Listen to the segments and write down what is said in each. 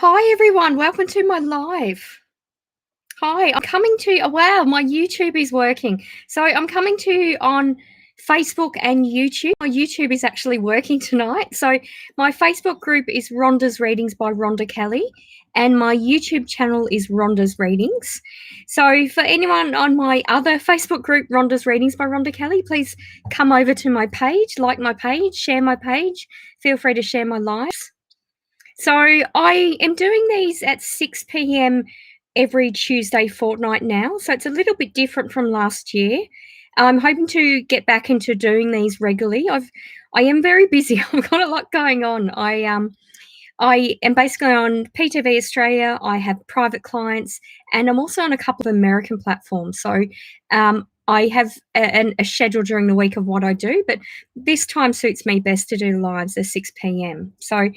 Hi everyone, welcome to my live. Hi, I'm coming to you. Oh, wow, my YouTube is working. So I'm coming to you on Facebook and YouTube. My YouTube is actually working tonight. So my Facebook group is Rhonda's Readings by Rhonda Kelly, and my YouTube channel is Rhonda's Readings. So for anyone on my other Facebook group, Rhonda's Readings by Rhonda Kelly, please come over to my page, like my page, share my page. Feel free to share my lives. So I am doing these at 6 p.m. every Tuesday fortnight now. So it's a little bit different from last year. I'm hoping to get back into doing these regularly. I am very busy. I've got a lot going on. I am basically on PTV Australia. I have private clients, and I'm also on a couple of American platforms. So I have a schedule during the week of what I do, but this time suits me best to do lives at 6 p.m. So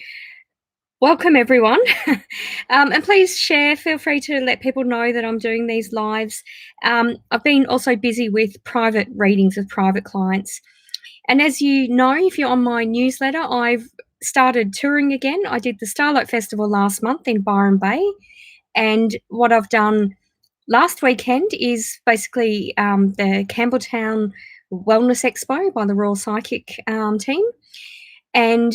welcome, everyone. And please share. Feel free to let people know that I'm doing these lives. I've been also busy with private readings with private clients. And as you know, if you're on my newsletter, I've started touring again. I did the Starlight Festival last month in Byron Bay. And what I've done last weekend is basically the Campbelltown Wellness Expo by the Royal Psychic team. And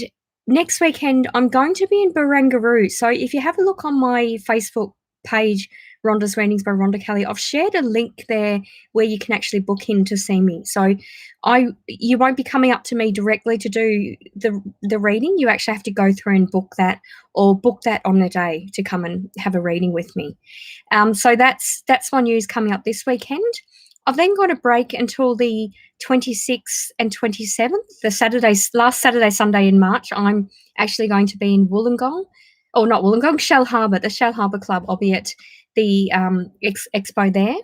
next weekend, I'm going to be in Barangaroo. So if you have a look on my Facebook page, Rhonda's Readings by Rhonda Kelly, I've shared a link there where you can actually book in to see me. So you won't be coming up to me directly to do the reading. You actually have to go through and book that, or book that on the day to come and have a reading with me. So that's my news coming up this weekend. I've then got a break until the 26th and 27th, last Saturday, Sunday in March. I'm actually going to be in Wollongong, or not Wollongong, Shell Harbour, the Shell Harbour Club. I'll be at the expo there.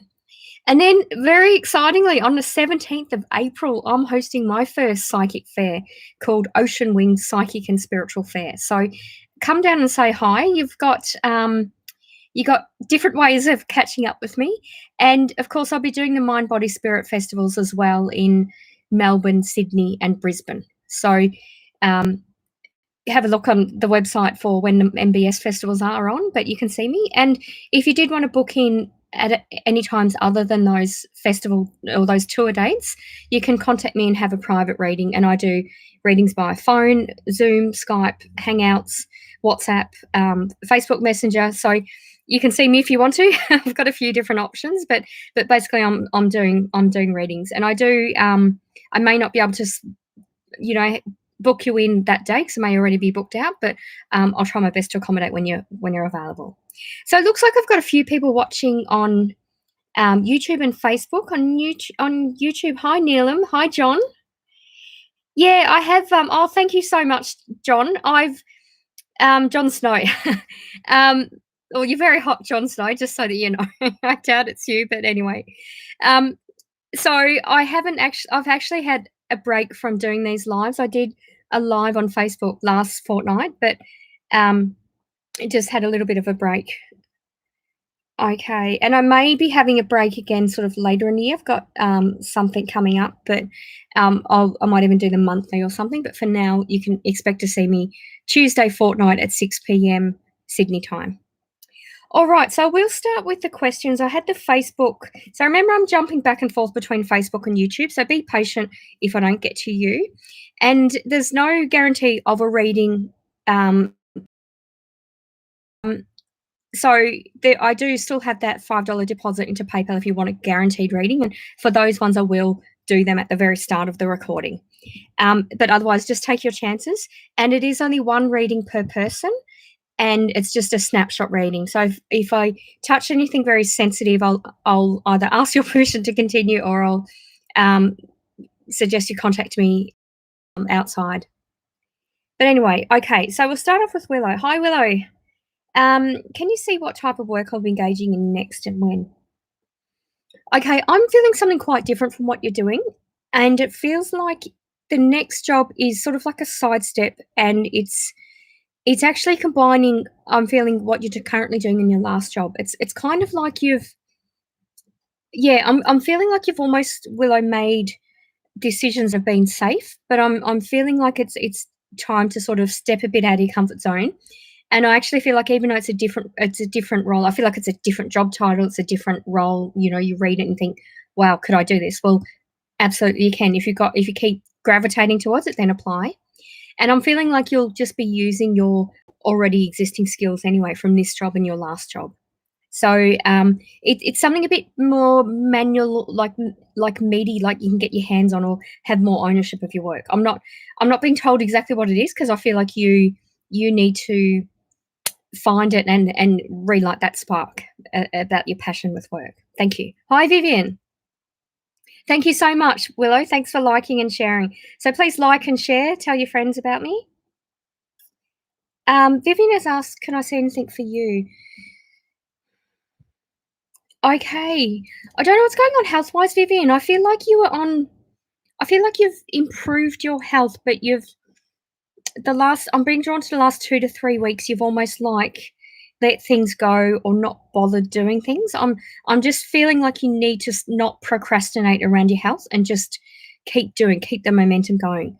And then, very excitingly, on the 17th of April, I'm hosting my first psychic fair called Ocean Wings Psychic and Spiritual Fair. So come down and say hi. You've got different ways of catching up with me. And of course, I'll be doing the Mind, Body, Spirit festivals as well in Melbourne, Sydney, and Brisbane. So have a look on the website for when the MBS festivals are on, but you can see me. And if you did want to book in at any times other than those festival or those tour dates, you can contact me and have a private reading. And I do readings by phone, Zoom, Skype, Hangouts, WhatsApp, Facebook Messenger. So you can see me if you want to. I've got a few different options, but basically I'm doing readings, and I do. I may not be able to, book you in that day because it may already be booked out, but I'll try my best to accommodate when you're available. So it looks like I've got a few people watching on YouTube and Facebook. On YouTube, hi Neelam, hi John. Yeah, I have. Oh, thank you so much, John. I've Jon Snow. Well, you're very hot, Jon Snow, just so that you know. I doubt it's you, but anyway. So I've actually had a break from doing these lives. I did a live on Facebook last fortnight, but it just had a little bit of a break. Okay, and I may be having a break again sort of later in the year. I've got something coming up, but I might even do them monthly or something. But for now, you can expect to see me Tuesday fortnight at 6 p.m. Sydney time. All right, so we'll start with the questions. I had the Facebook. So remember, I'm jumping back and forth between Facebook and YouTube, so be patient if I don't get to you. And there's no guarantee of a reading. So I do still have that $5 deposit into PayPal if you want a guaranteed reading. And for those ones, I will do them at the very start of the recording. But otherwise, just take your chances. And it is only one reading per person, and it's just a snapshot reading. So if I touch anything very sensitive, I'll either ask your permission to continue, or I'll suggest you contact me outside. But anyway, okay, so we'll start off with Willow. Hi, Willow. Can you see what type of work I'll be engaging in next and when? Okay, I'm feeling something quite different from what you're doing, and it feels like the next job is sort of like a sidestep, and it's actually combining, I'm feeling, what you're currently doing in your last job. It's kind of like I'm feeling like you've almost, Willow, made decisions have been safe, but I'm feeling like it's time to sort of step a bit out of your comfort zone. And I actually feel like even though it's a different role, I feel like it's a different job title, it's a different role, you read it and think, "Wow, could I do this?" Well, absolutely you can. If you keep gravitating towards it, then apply. And I'm feeling like you'll just be using your already existing skills anyway from this job and your last job. So, it's something a bit more manual, like meaty, like you can get your hands on or have more ownership of your work. I'm not being told exactly what it is because I feel like you need to find it and relight that spark about your passion with work. Thank you. Hi, Vivian. Thank you so much, Willow. Thanks for liking and sharing. So please like and share. Tell your friends about me. Vivian has asked, "Can I say anything for you?" Okay. I don't know what's going on health-wise, Vivian. I feel like you've improved your health, but I'm being drawn to the last 2 to 3 weeks, you've almost, like, let things go or not bothered doing things. I'm just feeling like you need to not procrastinate around your health and just keep the momentum going,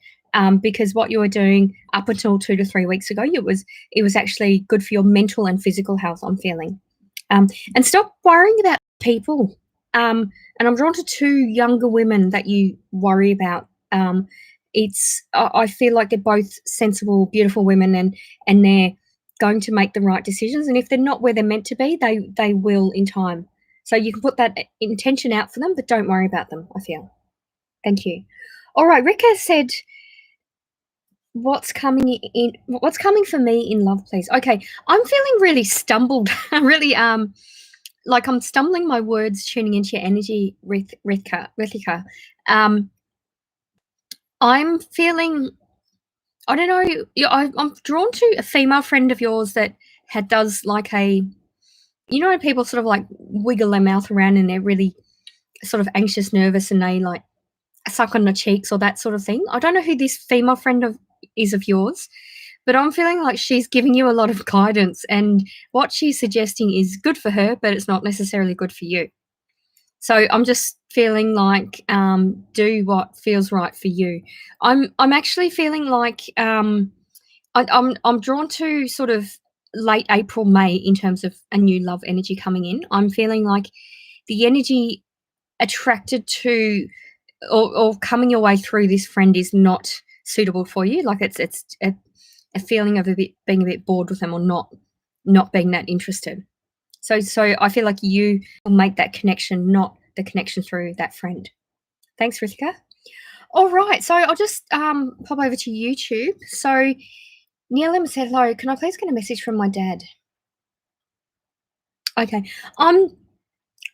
because what you were doing up until 2 to 3 weeks ago, it was actually good for your mental and physical health, I'm feeling. And stop worrying about people. And I'm drawn to 2 younger women that you worry about. I feel like they're both sensible, beautiful women, and they're going to make the right decisions. And if they're not where they're meant to be, they will in time. So you can put that intention out for them, but don't worry about them. I feel. Thank you. All right, Rika said, What's coming for me in love, please? Okay, I'm feeling really stumbled, really like I'm stumbling my words tuning into your energy, Rithika. Um, I'm feeling, I don't know, I'm drawn to a female friend of yours that does like when people sort of like wiggle their mouth around and they're really sort of anxious, nervous, and they like suck on the cheeks or that sort of thing. I don't know who this female friend is of yours, but I'm feeling like she's giving you a lot of guidance, and what she's suggesting is good for her, but it's not necessarily good for you. So I'm just feeling like, do what feels right for you. I'm actually feeling like, I'm drawn to sort of late April, May in terms of a new love energy coming in. I'm feeling like the energy attracted to or coming your way through this friend is not suitable for you. Like it's a feeling of being a bit bored with them or not being that interested. So I feel like you will make that connection, not the connection through that friend. Thanks, Rithika. All right, so I'll just pop over to YouTube. So Neelam said, "Hello, can I please get a message from my dad?" Okay,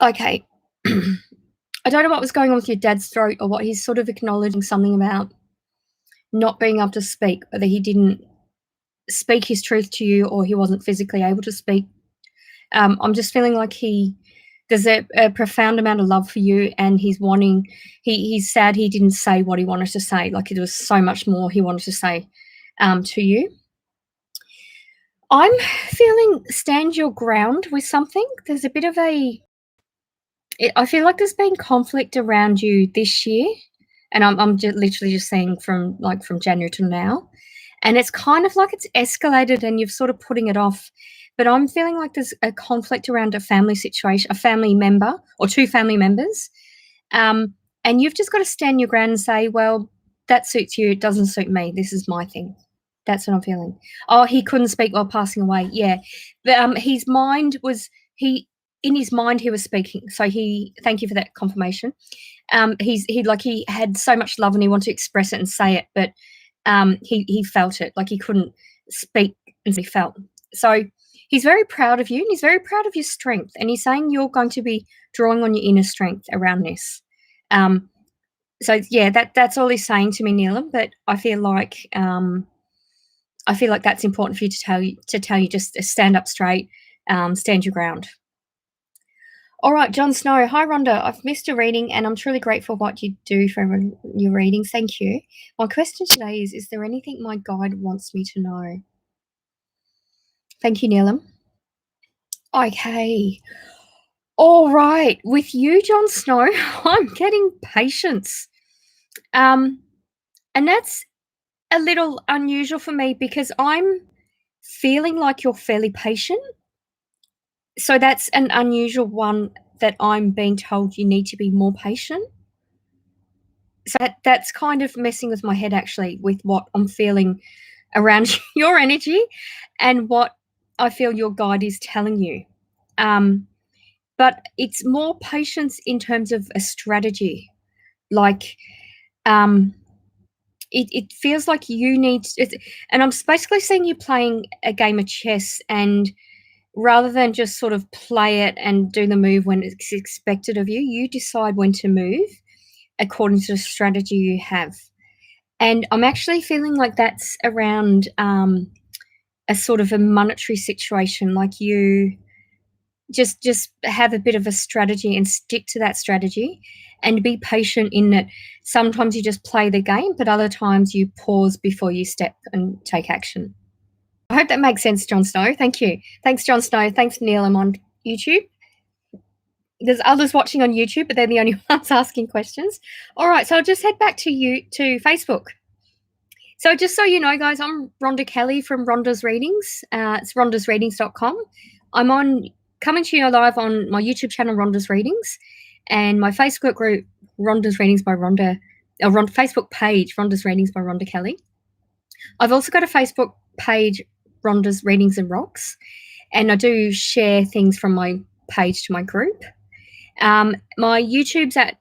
okay. I don't know what was going on with your dad's throat or what he's sort of acknowledging something about not being able to speak, whether he didn't speak his truth to you or he wasn't physically able to speak. I'm just feeling like there's a profound amount of love for you, and he's sad he didn't say what he wanted to say. Like there was so much more he wanted to say to you. I'm feeling stand your ground with something. There's a bit of I feel like there's been conflict around you this year, and I'm literally just saying from January to now, and it's kind of like it's escalated and you're sort of putting it off. But I'm feeling like there's a conflict around a family situation, a family member or 2 family members, and you've just got to stand your ground and say, "Well, that suits you. It doesn't suit me. This is my thing." That's what I'm feeling. Oh, he couldn't speak while passing away. Yeah, but his mind was he in his mind he was speaking. So thank you for that confirmation. He had so much love and he wanted to express it and say it, but he felt it, like he couldn't speak and he felt. So he's very proud of you and he's very proud of your strength, and he's saying you're going to be drawing on your inner strength around this. So yeah, that's all he's saying to me, Neelam. But I feel like that's important for you to tell you just stand up straight, stand your ground. All right, John Snow. Hi, Rhonda. I've missed your reading, and I'm truly grateful for what you do for your readings. Thank you. My question today is there anything my guide wants me to know? Thank you, Neelam. Okay. All right. With you, John Snow, I'm getting patience. And that's a little unusual for me because I'm feeling like you're fairly patient. So that's an unusual one that I'm being told you need to be more patient. So that's kind of messing with my head actually with what I'm feeling around your energy and what I feel your guide is telling you. But it's more patience in terms of a strategy. Like, it feels like you need and I'm basically seeing you playing a game of chess, and rather than just sort of play it and do the move when it's expected of you, you decide when to move according to the strategy you have. And I'm actually feeling like that's around a sort of a monetary situation, like you just have a bit of a strategy and stick to that strategy and be patient in that sometimes you just play the game, but other times you pause before you step and take action. I hope that makes sense, Jon Snow. Thank you. Thanks, Jon Snow. Thanks, Neil. I'm on YouTube. There's others watching on YouTube, but they're the only ones asking questions. All right, so I'll just head back to Facebook. So just so you know, guys, I'm Rhonda Kelly from Rhonda's Readings. It's rhondasreadings.com. I'm coming to you live on my YouTube channel, Rhonda's Readings, and my Facebook group, Rhonda's Readings by Rhonda, Facebook page, Rhonda's Readings by Rhonda Kelly. I've also got a Facebook page, Rhonda's Readings and Rocks, and I do share things from my page to my group. My YouTube's at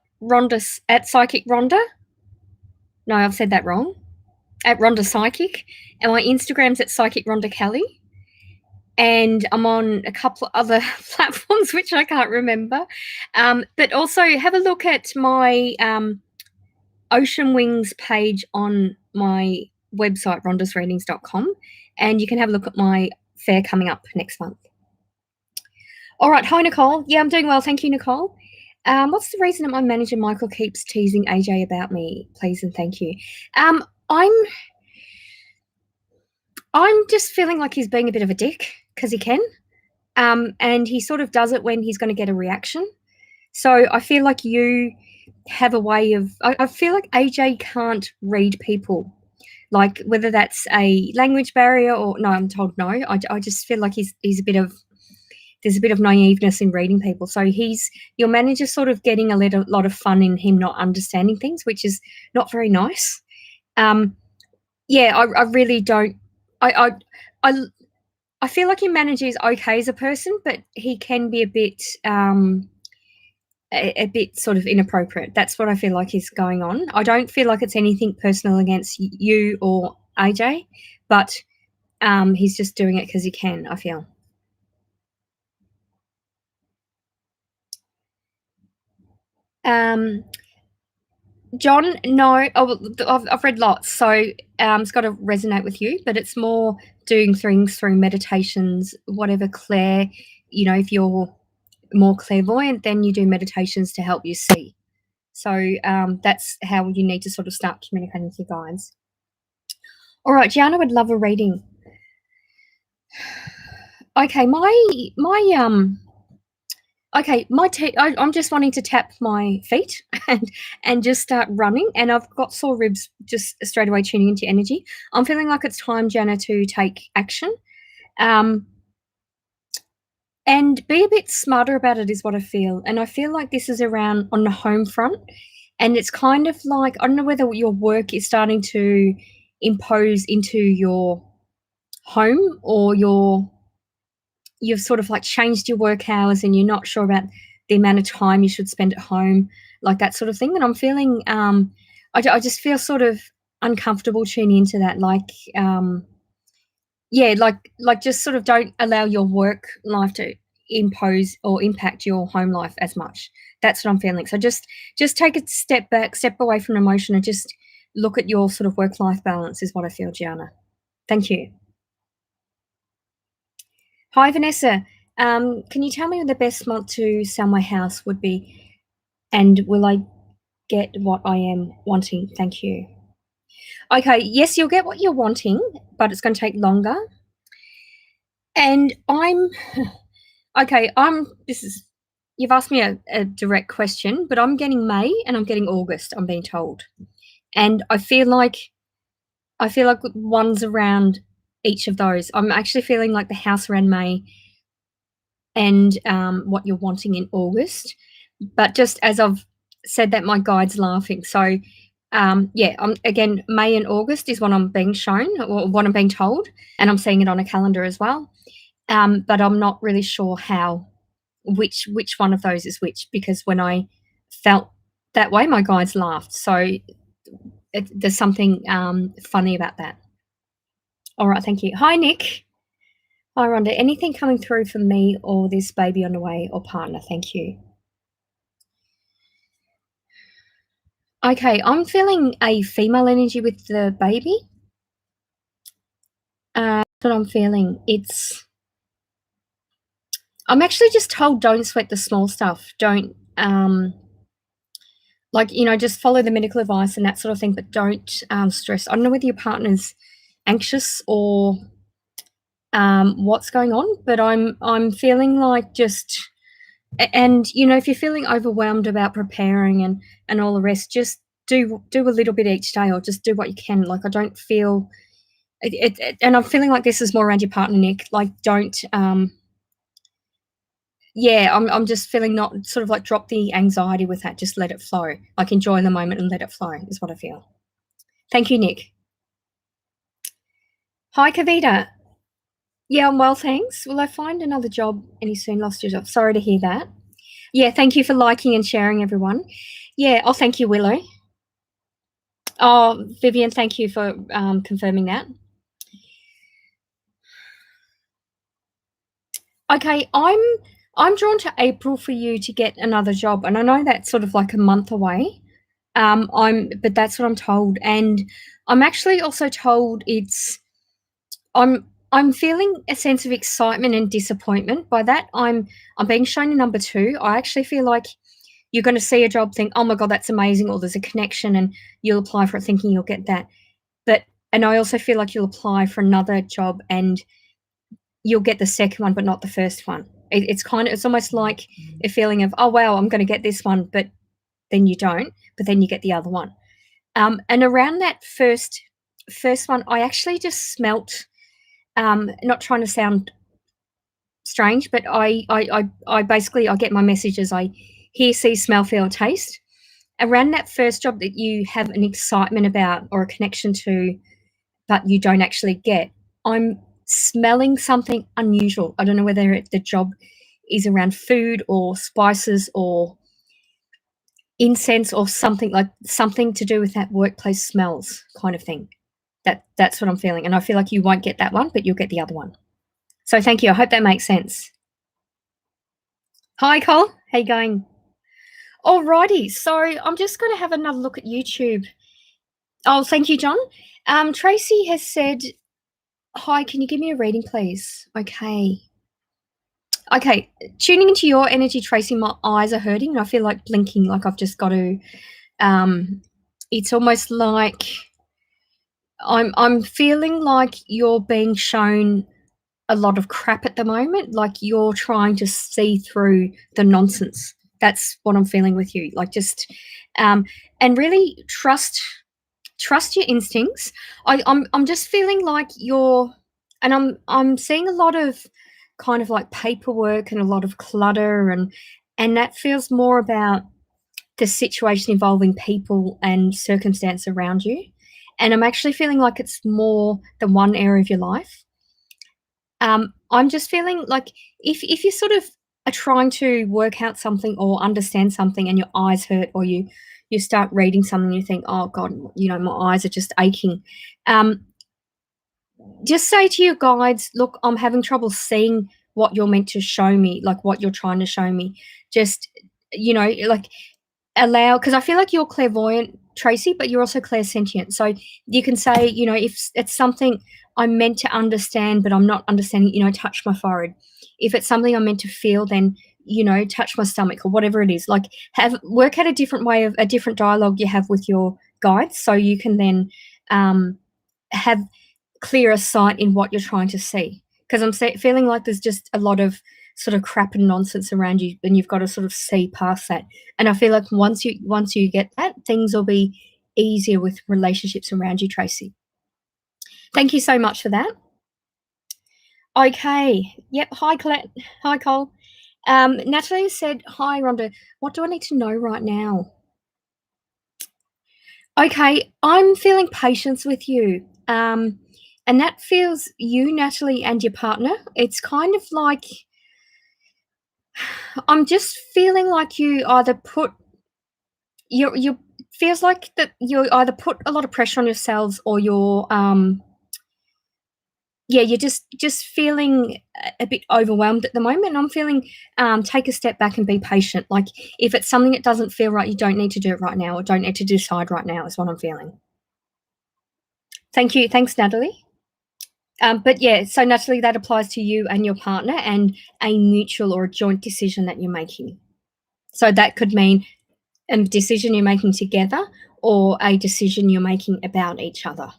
Psychic Rhonda. No, I've said that wrong. At Rhonda Psychic, and my Instagram's at Psychic Rhonda Kelly. And I'm on a couple of other platforms which I can't remember. But also have a look at my Ocean Wings page on my website, rhondasreadings.com, and you can have a look at my fair coming up next month. All right, hi Nicole. Yeah, I'm doing well, thank you, Nicole. What's the reason that my manager Michael keeps teasing AJ about me? Please and thank you. I'm just feeling like he's being a bit of a dick because he can, and he sort of does it when he's going to get a reaction. So I feel like you have a way of. I feel like AJ can't read people, like whether that's a language barrier or no. I'm told no. I just feel like he's a bit of. There's a bit of naiveness in reading people. So your manager's sort of getting a lot of fun in him not understanding things, which is not very nice. Yeah, I really don't. I feel like your manager is okay as a person, but he can be a bit sort of inappropriate. That's what I feel like is going on. I don't feel like it's anything personal against you or AJ, but he's just doing it because he can, I feel. John, no. I've read lots, so it's got to resonate with you, but it's more doing things through meditations, whatever Claire, if you're more clairvoyant, then you do meditations to help you see. So that's how you need to sort of start communicating with your guides. All right, Gianna would love a reading. Okay, I'm just wanting to tap my feet and just start running, and I've got sore ribs just straight away tuning into energy. I'm feeling like it's time, Jana, to take action. And be a bit smarter about it is what I feel. And I feel like this is around on the home front, and it's kind of like, I don't know whether your work is starting to impose into your home, or you've sort of like changed your work hours and you're not sure about the amount of time you should spend at home, like that sort of thing. And I'm feeling, I just feel sort of uncomfortable tuning into that. Like, like just sort of don't allow your work life to impose or impact your home life as much. That's what I'm feeling. So just take a step back, step away from emotion, and just look at your sort of work-life balance is what I feel, Gianna. Thank you. Hi, Vanessa. Can you tell me when the best month to sell my house would be, and will I get what I am wanting? Thank you. Okay, yes, you'll get what you're wanting, but it's going to take longer. And you've asked me a direct question, but I'm getting May and I'm getting August, I'm being told. And I feel like one's around each of those. I'm actually feeling like the house around May and what you're wanting in August. But just as I've said that, my guide's laughing. So, yeah, again, May and August is what I'm being shown or what I'm being told, and I'm seeing it on a calendar as well. But I'm not really sure which one of those is which, because when I felt that way, my guides laughed. So there's something funny about that. All right, thank you. Hi, Nick. Hi, Rhonda. Anything coming through for me or this baby on the way or partner? Thank you. Okay, I'm feeling a female energy with the baby. That's what I'm feeling. I'm actually just told don't sweat the small stuff. Don't, just follow the medical advice and that sort of thing, but don't stress. I don't know whether your partner's anxious or what's going on, but I'm feeling like just, and if you're feeling overwhelmed about preparing and all the rest, just do a little bit each day, or just do what you can. Like, I don't feel it, and I'm feeling like this is more around your partner, Nick. Like, don't yeah, I'm just feeling not sort of like drop the anxiety with that. Just let it flow. Like, enjoy the moment and let it flow is what I feel. Thank you, Nick. Hi, Kavita. Yeah, I'm well, thanks. Will I find another job any soon? Lost your job. Sorry to hear that. Yeah, thank you for liking and sharing, everyone. Yeah, oh, thank you, Willow. Oh, Vivian, thank you for confirming that. Okay, I'm drawn to April for you to get another job, and I know that's sort of like a month away. But that's what I'm told, and I'm actually also told I'm feeling a sense of excitement and disappointment by that. I'm being shown a number 2. I actually feel like you're going to see a job, think, oh my God, that's amazing, or there's a connection, and you'll apply for it thinking you'll get that. And I also feel like you'll apply for another job and you'll get the second one, but not the first one. It's almost like a feeling of, oh wow, I'm going to get this one, but then you don't, but then you get the other one. And around that first one, I actually just smelt, not trying to sound strange, but I basically, I get my messages, I hear, see, smell, feel, taste. Around that first job that you have an excitement about or a connection to, but you don't actually get, I'm smelling something unusual. I don't know whether the job is around food or spices or incense or something to do with that workplace smells kind of thing. That's what I'm feeling. And I feel like you won't get that one, but you'll get the other one. So thank you. I hope that makes sense. Hi, Cole. How you going? Alrighty. So I'm just going to have another look at YouTube. Oh, thank you, John. Tracy has said, hi, can you give me a reading, please? Okay. Okay, tuning into your energy, Tracy, my eyes are hurting and I feel like blinking, like I've just got to, it's almost like I'm feeling like you're being shown a lot of crap at the moment, like you're trying to see through the nonsense. That's what I'm feeling with you. Like, just and really trust your instincts. I'm just feeling like you're, and I'm seeing a lot of kind of like paperwork and a lot of clutter, and that feels more about the situation involving people and circumstance around you. And I'm actually feeling like it's more than one area of your life. I'm just feeling like if you sort of are trying to work out something or understand something and your eyes hurt, or you start reading something and you think, oh God, my eyes are just aching. Just say to your guides, look, I'm having trouble seeing what you're meant to show me, like what you're trying to show me. Just, like, allow, because I feel like you're clairvoyant, Tracy, but you're also clairsentient. So you can say, if it's something I'm meant to understand, but I'm not understanding, touch my forehead. If it's something I'm meant to feel, then, touch my stomach or whatever it is. Like, work out a different way of a different dialogue you have with your guides, so you can then have clearer sight in what you're trying to see. Because I'm feeling like there's just a lot of sort of crap and nonsense around you, and you've got to sort of see past that. And I feel like once you get that, things will be easier with relationships around you, Tracy. Thank you so much for that. Okay. Yep. Hi, Hi, Cole. Natalie said, "Hi, Rhonda. What do I need to know right now?" Okay, I'm feeling patience with you. And that feels you, Natalie, and your partner. It's kind of like I'm just feeling like you either put you feels like that you either put a lot of pressure on yourselves or you're just feeling a bit overwhelmed at the moment. I'm feeling take a step back and be patient. Like if it's something that doesn't feel right, you don't need to do it right now or don't need to decide right now is what I'm feeling. Thank you. Thanks, Natalie. But yeah, so Natalie, that applies to you and your partner and a mutual or a joint decision that you're making. So that could mean a decision you're making together or a decision you're making about each other.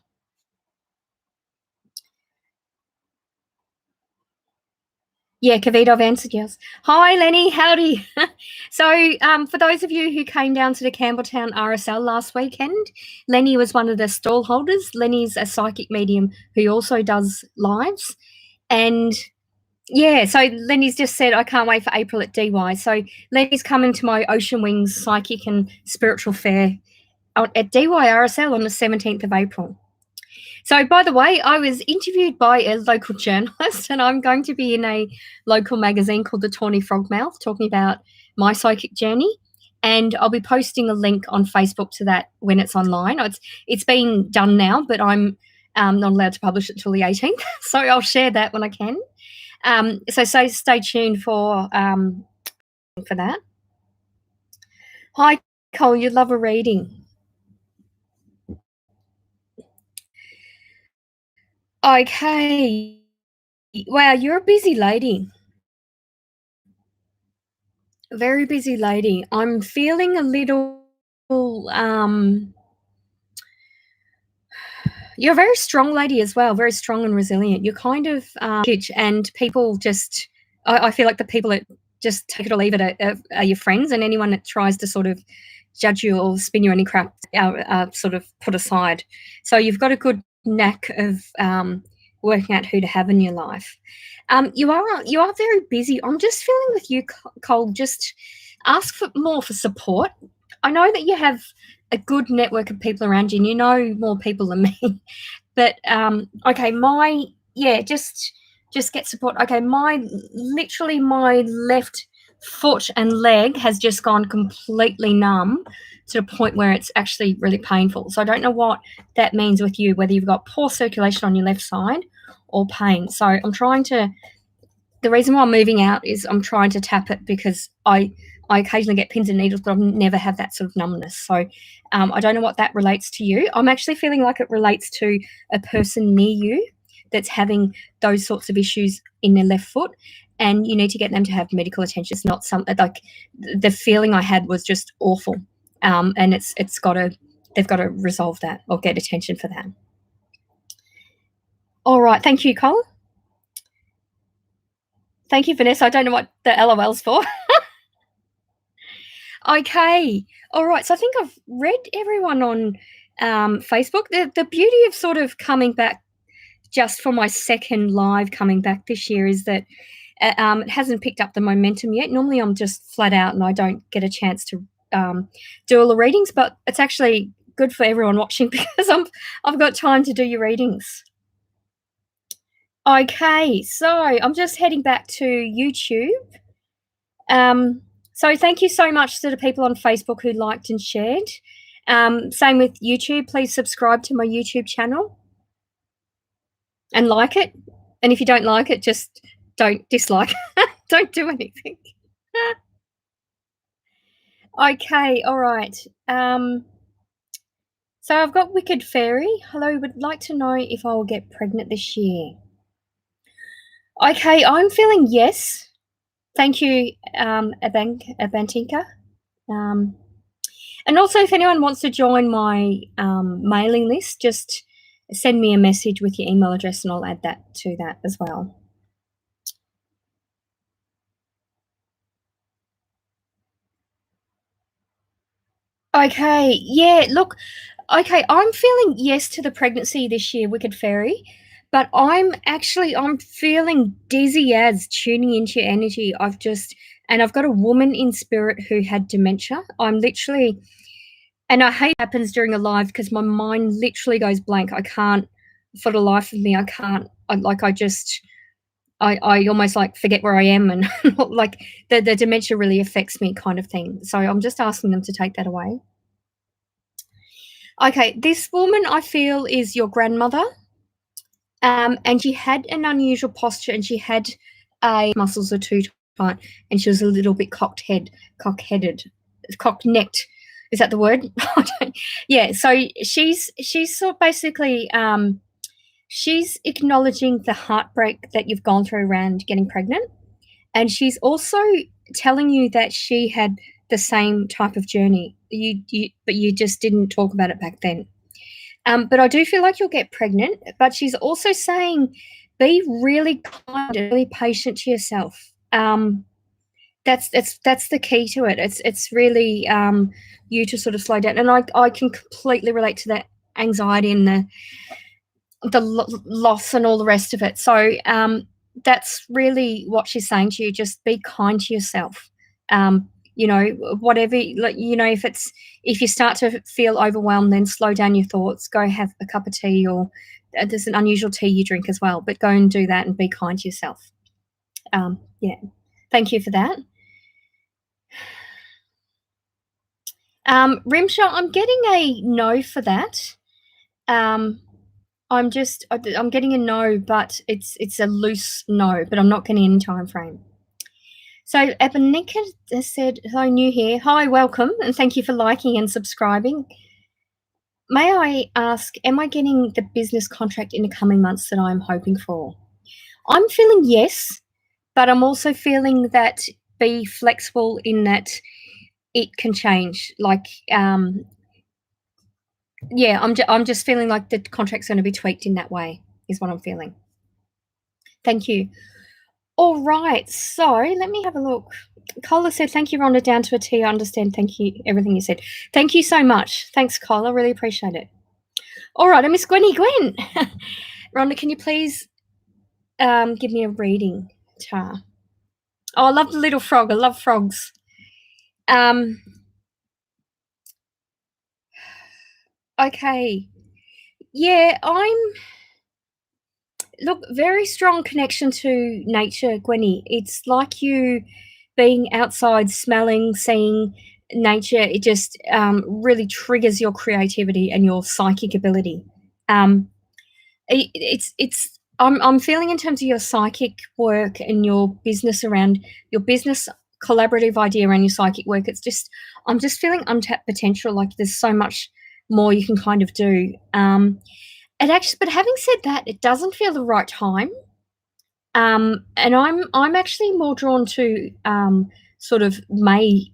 Yeah, Kavita, I've answered yes. Hi, Lenny. Howdy. So, for those of you who came down to the Campbelltown RSL last weekend, Lenny was one of the stall holders. Lenny's a psychic medium who also does lives. And yeah, so Lenny's just said, I can't wait for April at DY. So Lenny's coming to my Ocean Wings Psychic and Spiritual Fair at DY RSL on the 17th of April. So, by the way, I was interviewed by a local journalist, and I'm going to be in a local magazine called The Tawny Frogmouth talking about my psychic journey. And I'll be posting a link on Facebook to that when it's online. It's been done now, but I'm not allowed to publish it till the 18th. So I'll share that when I can. So stay tuned for that. Hi, Cole. You'd love a reading. Okay. Wow, you're a busy lady. Very busy lady. I'm feeling a little you're a very strong lady as well, very strong and resilient. You're kind of and people just I feel like the people that just take it or leave it are your friends, and anyone that tries to sort of judge you or spin you any crap are sort of put aside. So you've got a good knack of working out who to have in your life. You are very busy. I'm just feeling with you, Cole. Just ask for more for support. I know that you have a good network of people around you, and you know more people than me. But okay, my yeah, just get support. Okay, my left foot and leg has just gone completely numb to the point where it's actually really painful. So I don't know what that means with you, whether you've got poor circulation on your left side or pain. So I'm trying to the reason why I'm moving out is I'm trying to tap it because I occasionally get pins and needles, but I've never had that sort of numbness. So I don't know what that relates to you. I'm actually feeling like it relates to a person near you that's having those sorts of issues in their left foot, and you need to get them to have medical attention. It's not something like the feeling I had was just awful, and they've got to resolve that or get attention for that. All right, thank you, Cole. Thank you, Vanessa. I don't know what the LOL's for. Okay. All right. So I think I've read everyone on Facebook. The beauty of sort of coming back just for my second live coming back this year is that it hasn't picked up the momentum yet. Normally I'm just flat out and I don't get a chance to do all the readings, but it's actually good for everyone watching because I've got time to do your readings. Okay. So I'm just heading back to YouTube. So thank you so much to the people on Facebook who liked and shared. Same with YouTube. Please subscribe to my YouTube channel and like it. And if you don't like it, just don't dislike. Don't do anything. Okay, all right. So I've got Wicked Fairy. Hello, would like to know if I will get pregnant this year. Okay, I'm feeling yes. Thank you, Abantinka. And also, if anyone wants to join my mailing list, just send me a message with your email address and I'll add that to that as well. Okay, yeah, look, okay, I'm feeling yes to the pregnancy this year, Wicked Fairy, But I'm feeling dizzy as tuning into your energy. I've got a woman in spirit who had dementia. I'm literally, and I hate it happens during a live because my mind literally goes blank. I can't, for the life of me, I can't, I almost like forget where I am, and like the dementia really affects me kind of thing. So I'm just asking them to take that away. Okay, this woman I feel is your grandmother. And she had an unusual posture, and she had muscles are too tight, and she was a little bit cock-headed. Cock-necked. Is that the word? Yeah. So she's sort of basically she's acknowledging the heartbreak that you've gone through around getting pregnant, and she's also telling you that she had the same type of journey. But you just didn't talk about it back then. But I do feel like you'll get pregnant. But she's also saying, be really kind and really patient to yourself. That's the key to it. It's really you to sort of slow down. And I can completely relate to that anxiety and the loss and all the rest of it. So that's really what she's saying to you. Just be kind to yourself. Whatever, like, if you start to feel overwhelmed, then slow down your thoughts, go have a cup of tea, or there's an unusual tea you drink as well, but go and do that and be kind to yourself. Yeah. Thank you for that. Rimsha, I'm getting a no for that. I'm getting a no, but it's a loose no, but I'm not getting any time frame. So Ebenika has said, hello, new here. Hi, welcome, and thank you for liking and subscribing. May I ask, am I getting the business contract in the coming months that I'm hoping for? I'm feeling yes, but I'm also feeling that be flexible in that it can change. Like, I'm just feeling like the contract's going to be tweaked in that way, is what I'm feeling. Thank you. All right, so let me have a look. Cola said, thank you, Rhonda, down to a T. I understand. Thank you, everything you said. Thank you so much. Thanks, Cola. Really appreciate it. All right, Miss Gwen. Rhonda, can you please give me a reading, Tar? Oh, I love the little frog. I love frogs. Okay. Yeah, look, very strong connection to nature, Gwenny. It's like you being outside, smelling, seeing nature. It just really triggers your creativity and your psychic ability. I'm feeling in terms of your psychic work and your business around your business collaborative idea around your psychic work. I'm just feeling untapped potential. Like there's so much more you can kind of do. But having said that, it doesn't feel the right time. And I'm actually more drawn to sort of May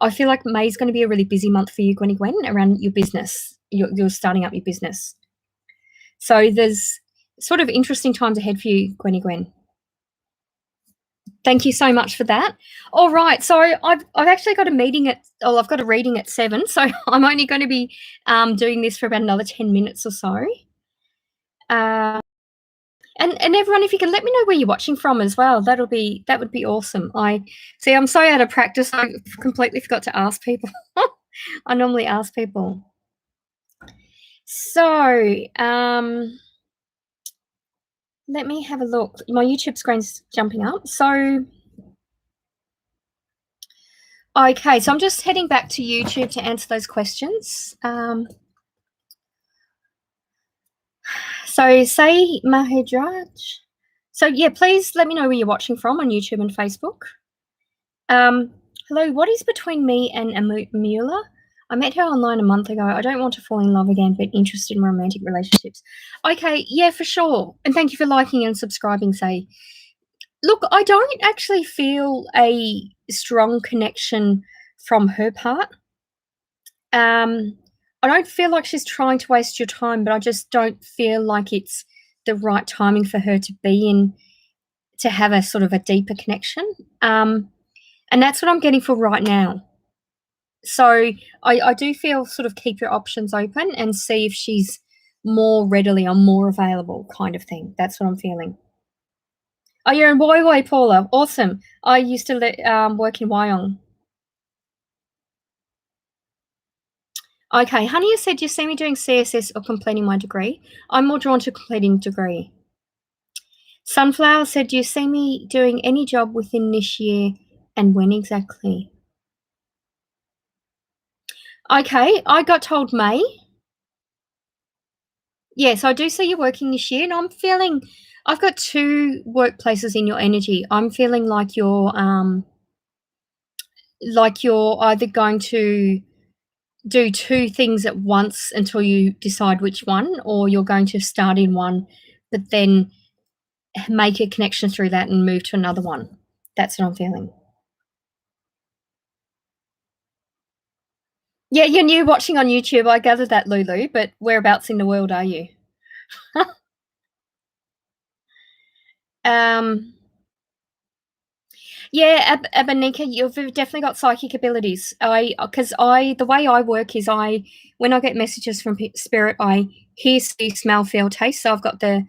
I feel like May is going to be a really busy month for you, Gwen, around your business. You're starting up your business. So there's sort of interesting times ahead for you, Gwen. Thank you so much for that. All right, so I've actually got a I've got a reading at 7, so I'm only going to be doing this for about another 10 minutes or so. And everyone, if you can let me know where you're watching from as well, that would be awesome. I'm so out of practice. I completely forgot to ask people. I normally ask people. So let me have a look. My YouTube screen's jumping up. So okay, so I'm just heading back to YouTube to answer those questions. So say Mahedraj. So yeah, please let me know where you're watching from on YouTube and Facebook. Hello, what is between me and Amula? I met her online a month ago. I don't want to fall in love again, but interested in romantic relationships. Okay, yeah, for sure. And thank you for liking and subscribing, Say. Look, I don't actually feel a strong connection from her part. I don't feel like she's trying to waste your time, but I just don't feel like it's the right timing for her to be in, to have a sort of a deeper connection. And that's what I'm getting for right now. So I do feel sort of keep your options open and see if she's more readily. I'm more available kind of thing. That's what I'm feeling. Oh, you're in Woi Woi, Paula. Awesome. I used to work in Wyong. Okay, Honey, you said you see me doing CSS or completing my degree. I'm more drawn to completing degree. Sunflower said, do you see me doing any job within this year and when exactly? Okay, I got told May. Yes, I do see you working this year, and I'm feeling I've got 2 workplaces in your energy. I'm feeling like you're either going to do 2 things at once until you decide which one, or you're going to start in one, but then make a connection through that and move to another one. That's what I'm feeling. Yeah, you're new watching on YouTube, I gathered that, Lulu, but whereabouts in the world are you? Um, yeah, Abanika, you've definitely got psychic abilities. The way I work is when I get messages from spirit, I hear, see, smell, feel, taste. So I've got the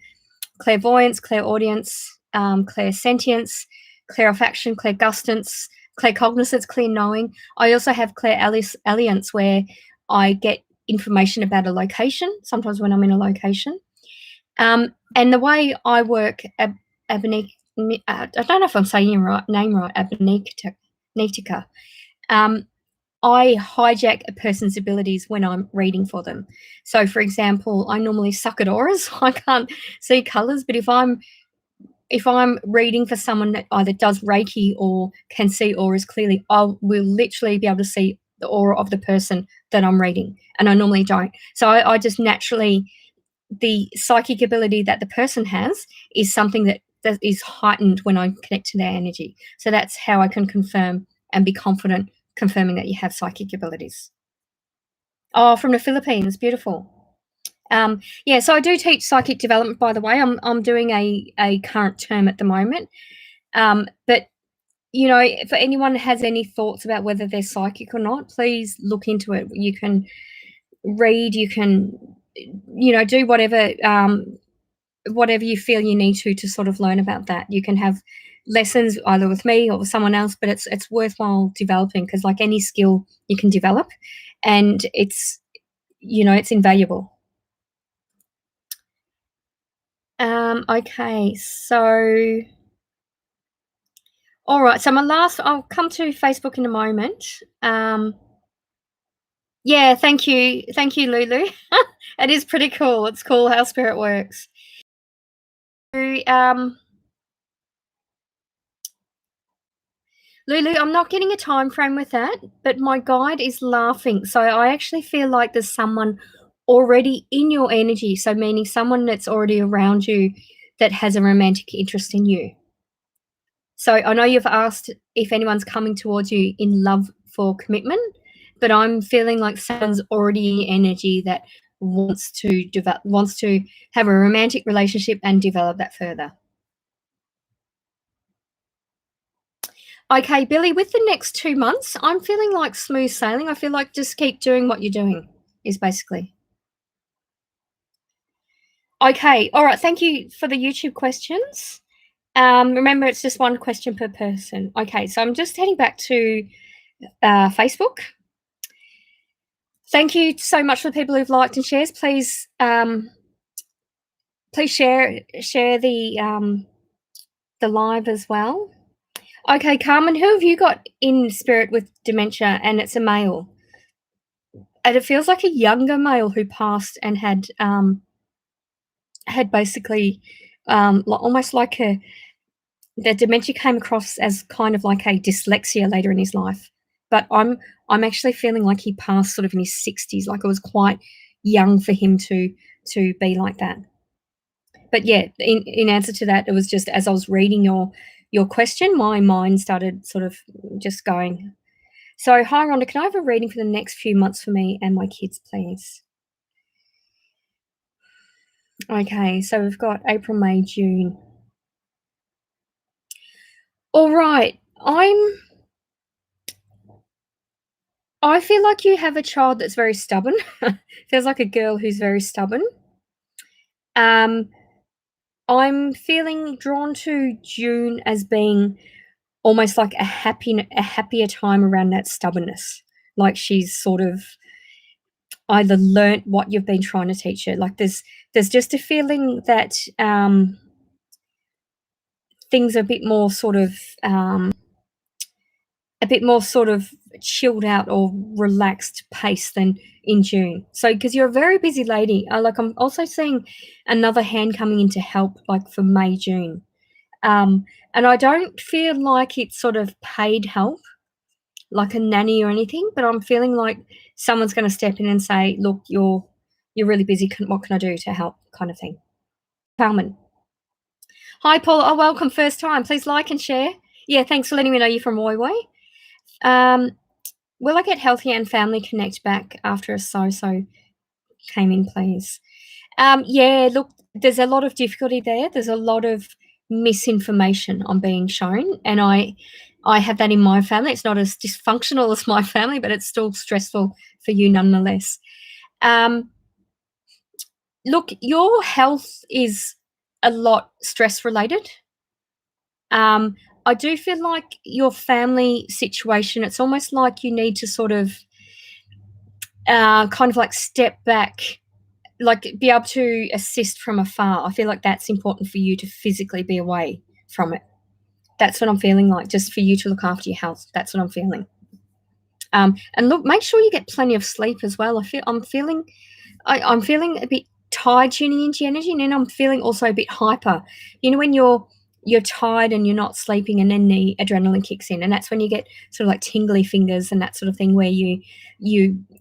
clairvoyance, clairaudience, clairsentience, clairifaction, clairgustance, claircognizance, clear knowing. I also have clairalience, where I get information about a location, sometimes when I'm in a location. And the way I work, I don't know if I'm saying your name right, Abanika. I hijack a person's abilities when I'm reading for them. So, for example, I normally suck at auras. I can't see colors, but if I'm reading for someone that either does Reiki or can see auras clearly, I will literally be able to see the aura of the person that I'm reading, and I normally don't. So I just naturally, the psychic ability that the person has is something that is heightened when I connect to their energy. So that's how I can confirm and be confident confirming that you have psychic abilities. Oh, from the Philippines, beautiful. Yeah, so I do teach psychic development, by the way. I'm doing a current term at the moment. But for anyone that has any thoughts about whether they're psychic or not, please look into it. You can read, you can, do whatever you feel you need to sort of learn about that. You can have lessons either with me or with someone else, but it's worthwhile developing, because like any skill you can develop, and it's invaluable. Okay, so all right, so I'll come to Facebook in a moment. Yeah, thank you, Lulu. It is pretty cool. It's cool how spirit works. So, Lulu, I'm not getting a time frame with that, but my guide is laughing. So I actually feel like there's someone already in your energy. So meaning someone that's already around you that has a romantic interest in you. So I know you've asked if anyone's coming towards you in love for commitment, but I'm feeling like someone's already in energy that wants to have a romantic relationship and develop that further. Okay, Billy, with the next 2 months, I'm feeling like smooth sailing. I feel like just keep doing what you're doing is basically. Okay, all right. Thank you for the YouTube questions. Remember, it's just one question per person. Okay, so I'm just heading back to Facebook. Thank you so much for the people who've liked and shares. Please share the live as well. Okay, Carmen, who have you got in spirit with dementia? And it's a male, and it feels like a younger male who passed and had basically almost like the dementia came across as kind of like a dyslexia later in his life. But I'm actually feeling like he passed sort of in his 60s, like it was quite young for him to be like that. But yeah, in answer to that, it was just as I was reading your question, my mind started sort of just going. So, hi Rhonda, can I have a reading for the next few months for me and my kids, please? Okay, so we've got April, May, June. All right, I feel like you have a child that's very stubborn. Feels like a girl who's very stubborn. Um, I'm feeling drawn to June as being almost like a happier time around that stubbornness. Like she's sort of either learnt what you've been trying to teach her. Like there's just a feeling that things are a bit more sort of chilled out or relaxed pace than in June. So, because you're a very busy lady, like I'm also seeing another hand coming in to help, like for May, June. Um, and I don't feel like it's sort of paid help, like a nanny or anything, but I'm feeling like someone's going to step in and say, "Look, you're really busy. What can I do to help?" Kind of thing. Carmen. Hi, Paula. Oh, welcome. First time. Please like and share. Yeah, thanks for letting me know you're from Woy Woy. Um, will I get healthy and family connect back after a so came in, please? Yeah, look, there's a lot of difficulty there. There's a lot of misinformation I'm being shown, and I have that in my family. It's not as dysfunctional as my family, but it's still stressful for you nonetheless. Um, look, your health is a lot stress related. Um, I do feel like your family situation, it's almost like you need to sort of kind of like step back, like be able to assist from afar. I feel like that's important for you to physically be away from it. That's what I'm feeling like, just for you to look after your health. That's what I'm feeling. And look, make sure you get plenty of sleep as well. I'm feeling a bit tired tuning into your energy, and then I'm feeling also a bit hyper. You know, when you're tired and you're not sleeping, and then the adrenaline kicks in, and that's when you get sort of like tingly fingers and that sort of thing, where you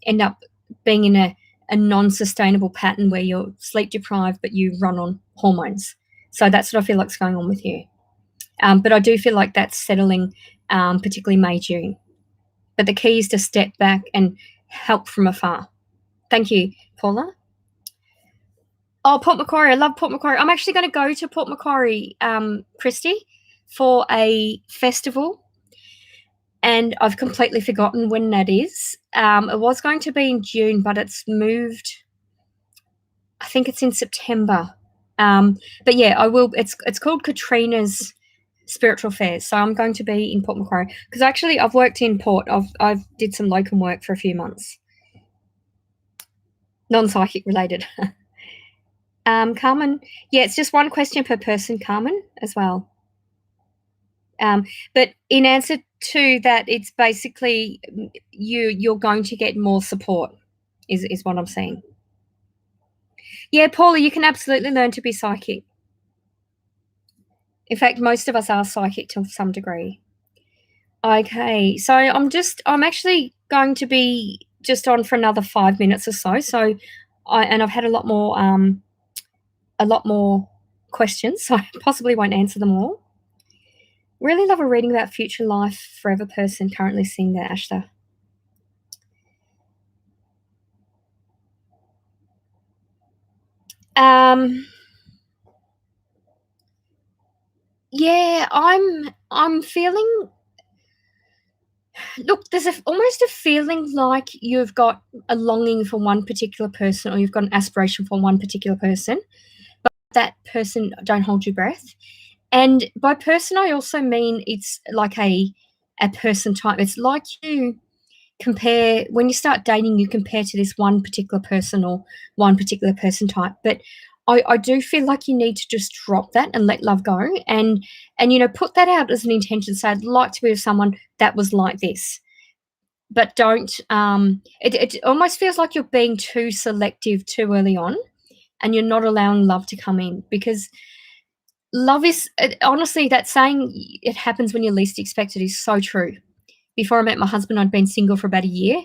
end up being in a non-sustainable pattern where you're sleep deprived but you run on hormones. So that's what I feel like's going on with you. But I do feel like that's settling, particularly May, June. But the key is to step back and help from afar. Thank you, Paula. Oh, Port Macquarie. I love Port Macquarie. I'm actually going to go to Port Macquarie, Christy, for a festival, and I've completely forgotten when that is. It was going to be in June, but it's moved. I think it's in September. But yeah, I will. It's called Katrina's Spiritual Fairs, so I'm going to be in Port Macquarie because actually I've worked in Port. I've did some locum work for a few months, non-psychic related. Carmen, yeah, it's just one question per person, Carmen, as well. But in answer to that, it's basically you're going to get more support, is what I'm saying. Yeah, Paula, you can absolutely learn to be psychic. In fact, most of us are psychic to some degree. Okay, so I'm actually going to be just on for another 5 minutes or so. So, I've had a lot more questions, so I possibly won't answer them all. Really love a reading about future life, forever person currently seeing their Ashta. Yeah, I'm feeling. Look, there's almost a feeling like you've got a longing for one particular person, or you've got an aspiration for one particular person, but that person, don't hold your breath. And by person, I also mean it's like a person type. It's like you compare when you start dating, you compare to this one particular person or one particular person type. But I do feel like you need to just drop that and let love go, and put that out as an intention. Say, I'd like to be with someone that was like this, but don't. It almost feels like you're being too selective too early on, and you're not allowing love to come in, because love is honestly, that saying, it happens when you least expect it, is so true. Before I met my husband, I'd been single for about a year,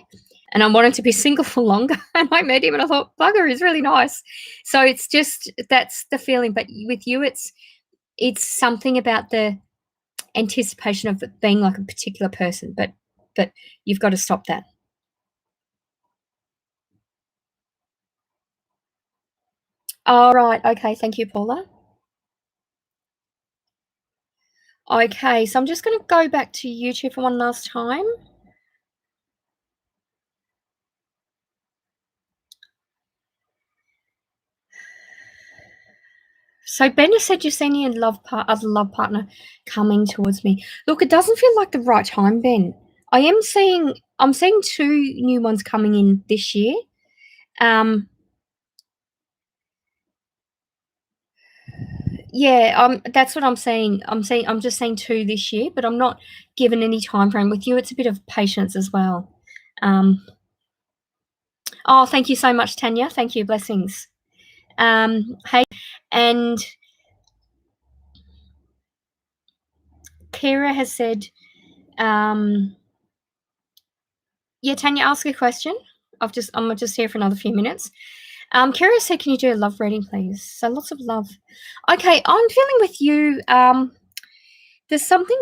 and I wanted to be single for longer. And I met him, and I thought, bugger, he's really nice. So it's just, that's the feeling. But with you, it's something about the anticipation of it being like a particular person. But you've got to stop that. All right. Okay. Thank you, Paula. Okay. So I'm just going to go back to YouTube for one last time. So Ben has said you're seeing a other love partner coming towards me. Look, it doesn't feel like the right time, Ben. I'm seeing 2 new ones coming in this year. Yeah, that's what I'm saying. I'm just saying 2 this year, but I'm not given any time frame. With you, it's a bit of patience as well. Oh, thank you so much, Tanya. Thank you. Blessings. Hey, and Kira has said, yeah, Tanya, ask a question. I'm just here for another few minutes. Kira said, can you do a love reading, please? So lots of love. Okay, I'm feeling with you. There's something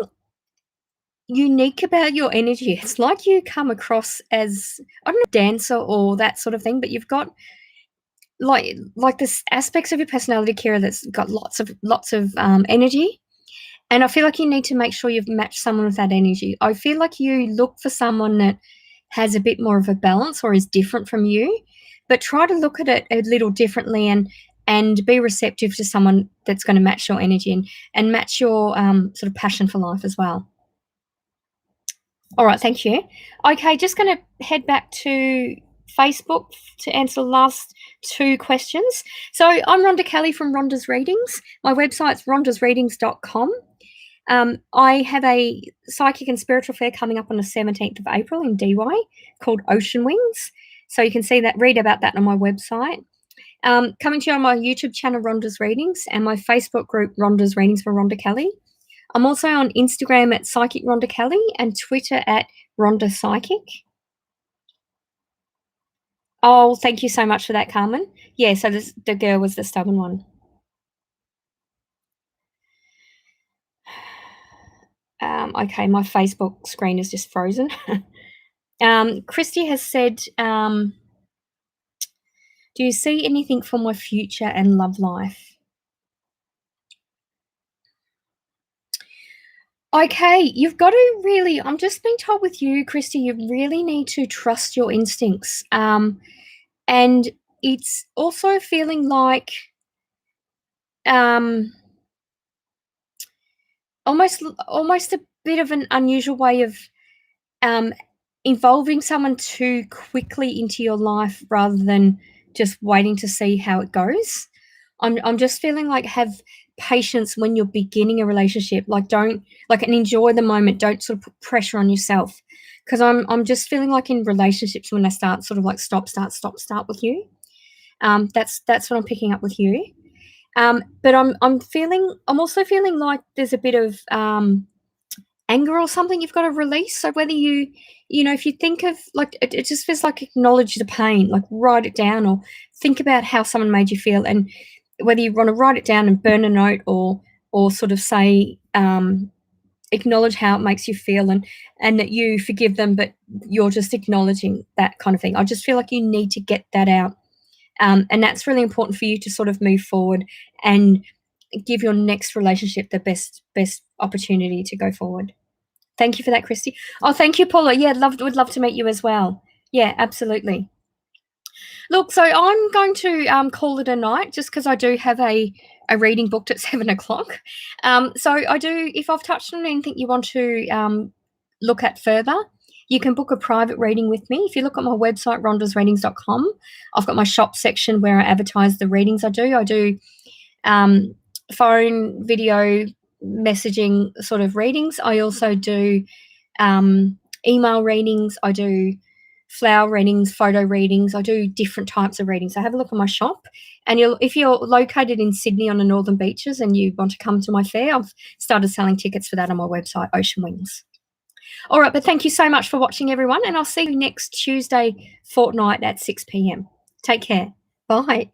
unique about your energy. It's like you come across as, I don't know, dancer or that sort of thing, but you've got like this aspects of your personality, Kira, that's got lots of energy. And I feel like you need to make sure you've matched someone with that energy. I feel like you look for someone that has a bit more of a balance or is different from you, but try to look at it a little differently and be receptive to someone that's going to match your energy and match your sort of passion for life as well. All right, thank you. Okay, just going to head back to Facebook to answer the last 2 questions. So I'm Rhonda Kelly from Rhonda's Readings. My website's rhondasreadings.com. I have a psychic and spiritual fair coming up on the 17th of April in DY called Ocean Wings. So you can read about that on my website. Coming to you on my YouTube channel, Rhonda's Readings, and my Facebook group, Rhonda's Readings for Rhonda Kelly. I'm also on Instagram at Psychic Rhonda Kelly and Twitter at Rhonda Psychic. Oh, thank you so much for that, Carmen. Yeah, so the girl was the stubborn one. Okay, my Facebook screen is just frozen. Christy has said, do you see anything for my future and love life? Okay, you've got to really, I'm just being told with you, Christy, you really need to trust your instincts. And it's also feeling like almost a bit of an unusual way of involving someone too quickly into your life rather than just waiting to see how it goes. I'm just feeling like have patience when you're beginning a relationship. And enjoy the moment. Don't sort of put pressure on yourself. Because I'm just feeling like in relationships when they start sort of like stop, start with you. That's what I'm picking up with you. But I'm also feeling like there's a bit of anger or something you've got to release. So whether if you think of like it just feels like acknowledge the pain, like write it down or think about how someone made you feel, and whether you want to write it down and burn a note or sort of say acknowledge how it makes you feel and that you forgive them, but you're just acknowledging that kind of thing. I just feel like you need to get that out. And that's really important for you to sort of move forward and give your next relationship the best opportunity to go forward. Thank you for that, Christy. Oh, thank you, Paula. Yeah, would love to meet you as well. Yeah, absolutely. Look, so I'm going to call it a night just because I do have a reading booked at 7 o'clock. So I do, if I've touched on anything you want to look at further, you can book a private reading with me. If you look at my website, rhondasreadings.com, I've got my shop section where I advertise the readings I do. I do phone, video, messaging sort of readings. I also do email readings. I do flower readings, photo readings. I do different types of readings. So have a look at my shop. And if you're located in Sydney on the Northern Beaches and you want to come to my fair, I've started selling tickets for that on my website, Ocean Wings. All right, but thank you so much for watching, everyone, and I'll see you next Tuesday fortnight at 6 p.m. Take care. Bye.